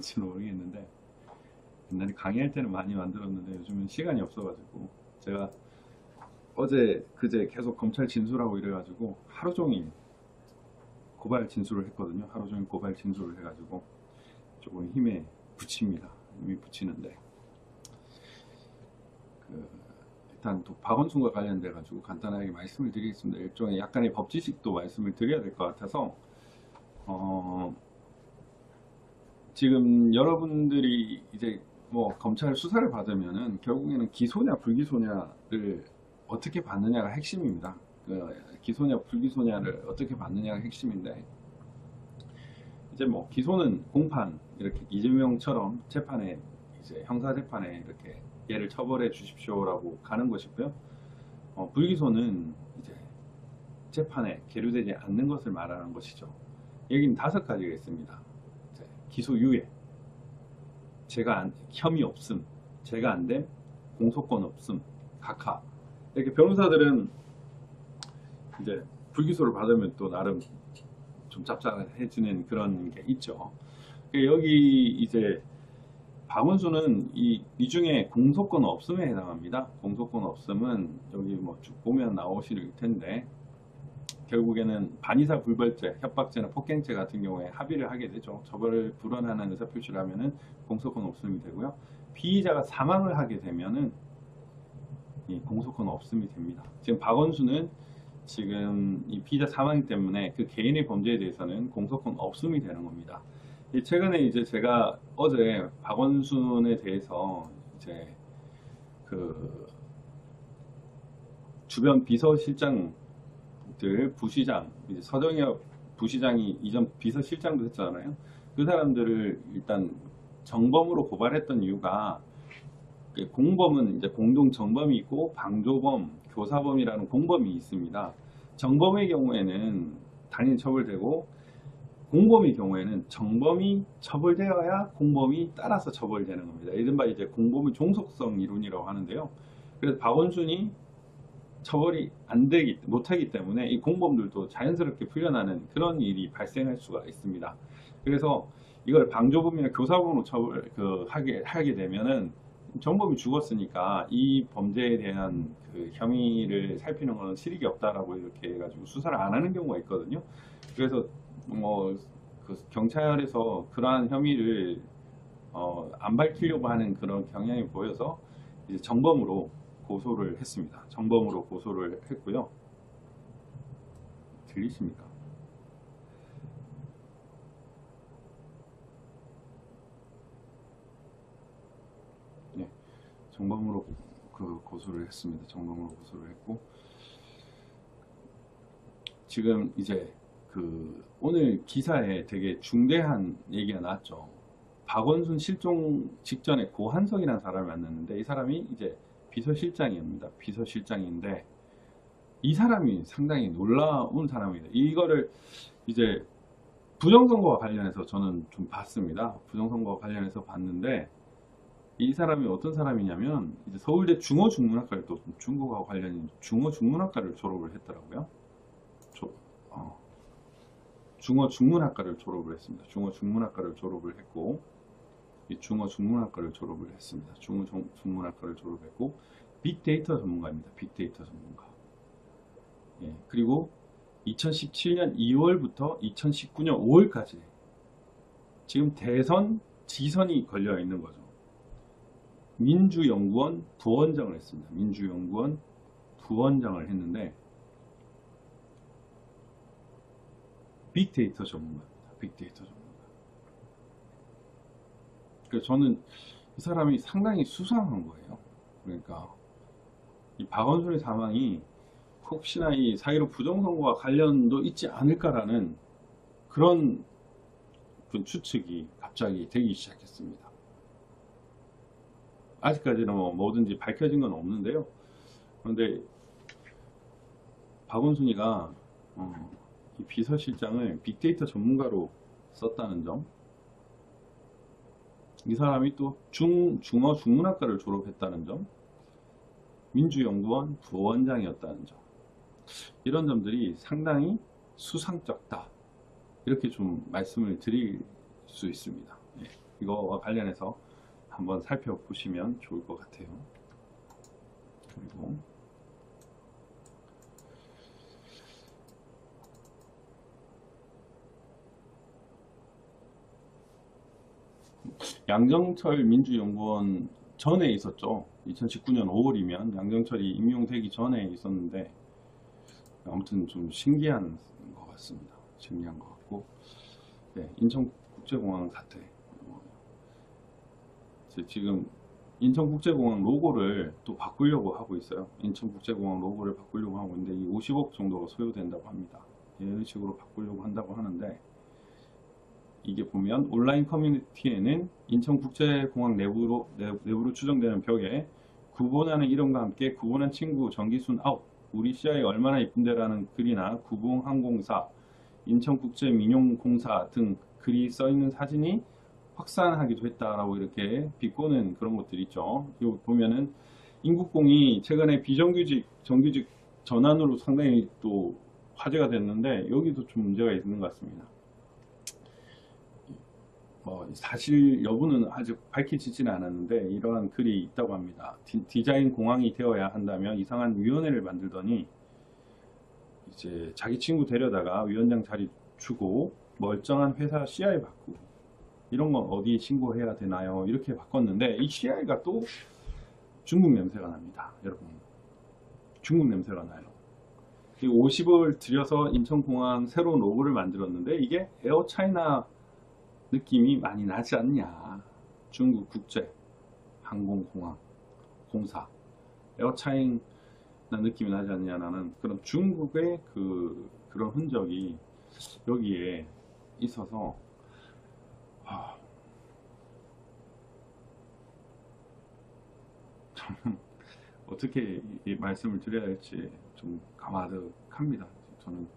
지는 모르겠는데 옛날에 강의할 때는 많이 만들었는데 요즘은 시간이 없어가지고 제가 어제 그제 계속 검찰 진술하고 이래가지고 하루 종일 고발 진술을 했거든요. 하루 종일 고발 진술을 해가지고 조금 힘에 부칩니다. 힘이 부치는데 그 일단 또 박원순과 관련돼 가지고 간단하게 말씀을 드리겠습니다. 일종의 약간의 법 지식도 말씀을 드려야 될 것 같아서 지금 여러분들이 이제 뭐 검찰 수사를 받으면은 결국에는 기소냐 불기소냐를 어떻게 받느냐가 핵심입니다. 기소냐 불기소냐를 어떻게 받느냐가 핵심인데 이제 뭐 기소는 공판 이렇게 이재명처럼 재판에 이제 형사 재판에 이렇게 얘를 처벌해 주십시오라고 가는 것이고요. 불기소는 이제 재판에 계류되지 않는 것을 말하는 것이죠. 여기는 5가지가 있습니다. 기소 유예, 혐의 없음, 제가 안 됨, 공소권 없음, 각하. 이렇게 변호사들은 이제 불기소를 받으면 또 나름 좀 짭짤해지는 그런 게 있죠. 여기 이제 박원순은 이 중에 공소권 없음에 해당합니다. 공소권 없음은 여기 뭐 쭉 보면 나오실 텐데 결국에는 반의사 불벌죄, 협박죄나 폭행죄 같은 경우에 합의를 하게 되죠. 처벌을 불원하는 의사표시를 하면은 공소권 없음이 되고요. 피의자가 사망을 하게 되면은 이 공소권 없음이 됩니다. 지금 박원순은 지금 이 피의자 사망 때문에 그 개인의 범죄에 대해서는 공소권 없음이 되는 겁니다. 최근에 이제 제가 어제 박원순에 대해서 이제 그 주변 비서실장 부시장, 이제 서정엽 부시장이 이전 비서실장도 했잖아요. 그 사람들을 일단 정범으로 고발했던 이유가 공범은 이제 공동 정범이 있고 방조범, 교사범이라는 공범이 있습니다. 정범의 경우에는 당연히 처벌되고 공범의 경우에는 정범이 처벌되어야 공범이 따라서 처벌되는 겁니다. 이른바 이제 공범의 종속성 이론이라고 하는데요. 그래서 박원순이 처벌이 못하기 때문에 이 공범들도 자연스럽게 풀려나는 그런 일이 발생할 수가 있습니다. 그래서 이걸 방조범이나 교사범으로 하게 되면은 정범이 죽었으니까 이 범죄에 대한 그 혐의를 살피는 것은 실익이 없다라고 이렇게 해가지고 수사를 안 하는 경우가 있거든요. 그래서 뭐 그 경찰에서 그러한 혐의를 안 밝히려고 하는 그런 경향이 보여서 이제 정범으로 고소를 했습니다. 정범으로 고소를 했고요. 들리십니까? 네, 정범으로 고소를 했습니다. 정범으로 고소를 했고 지금 이제 오늘 기사에 되게 중대한 얘기가 나왔죠. 박원순 실종 직전에 고한석이라는 사람을 만났는데 이 사람이 이제 비서실장입니다. 비서실장인데 이 사람이 상당히 놀라운 사람입니다. 이거를 이제 부정선거와 관련해서 저는 좀 봤습니다. 부정선거와 관련해서 봤는데 이 사람이 어떤 사람이냐면 이제 서울대 중어중문학과를 또 중국과 관련인 중어중문학과를 졸업을 했더라고요. 중어중문학과를 졸업을 했습니다. 중어중문학과를 졸업을 했고 중어중문학과를 졸업을 했습니다. 중어중문학과를 졸업했고 빅데이터 전문가입니다. 빅데이터 전문가. 예, 그리고 2017년 2월부터 2019년 5월까지 지금 대선 지선이 걸려 있는 거죠. 민주연구원 부원장을 했습니다. 민주연구원 부원장을 했는데 빅데이터 전문가입니다. 빅데이터 전문가. 그래서 저는 이 사람이 상당히 수상한 거예요. 그러니까 이 박원순의 사망이 혹시나 이 4.15 부정선거와 관련도 있지 않을까라는 그런 추측이 갑자기 되기 시작했습니다. 아직까지는 뭐든지 밝혀진 건 없는데요. 그런데 박원순이가 이 비서실장을 빅데이터 전문가로 썼다는 점, 이 사람이 또 중어중문학과를 졸업했다는 점, 민주연구원 부원장이었다는 점, 이런 점들이 상당히 수상쩍다 이렇게 좀 말씀을 드릴 수 있습니다. 예. 이거와 관련해서 한번 살펴보시면 좋을 것 같아요. 그리고 양정철 민주연구원 전에 있었죠. 2019년 5월이면 양정철이 임용되기 전에 있었는데, 아무튼 좀 신기한 것 같습니다. 신기한 것 같고, 네, 인천국제공항 사태. 지금 인천국제공항 로고를 또 바꾸려고 하고 있어요. 인천국제공항 로고를 바꾸려고 하고 있는데, 이 50억 정도가 소요된다고 합니다. 이런 식으로 바꾸려고 한다고 하는데, 이게 보면 온라인 커뮤니티에는 인천국제공항 내부로 추정되는 벽에 구본하는 이름과 함께 구본한 친구 정기순 아웃, 우리 시야에 얼마나 이쁜데라는 글이나 구봉항공사, 인천국제민용공사 등 글이 써있는 사진이 확산하기도 했다라고 이렇게 비꼬는 그런 것들이 있죠. 여기 보면은 인국공이 최근에 비정규직 정규직 전환으로 상당히 또 화제가 됐는데, 여기도 좀 문제가 있는 것 같습니다. 사실 여부는 아직 밝혀지지는 않았는데 이러한 글이 있다고 합니다. 디자인 공항이 되어야 한다며 이상한 위원회를 만들더니 이제 자기 친구 데려다가 위원장 자리 주고 멀쩡한 회사 CI 바꾸고, 이런 건 어디에 신고해야 되나요? 이렇게 바꿨는데 이 CI가 또 중국 냄새가 납니다. 여러분, 중국 냄새가 나요. 50을 들여서 인천공항 새로운 로고를 만들었는데 이게 에어차이나 느낌이 많이 나지 않냐. 중국 국제 항공공항 공사 에어차이나 느낌이 나지 않냐라는 그런 중국의 그런 흔적이 여기에 있어서, 어떻게 이 말씀을 드려야 할지 좀 가마득합니다. 저는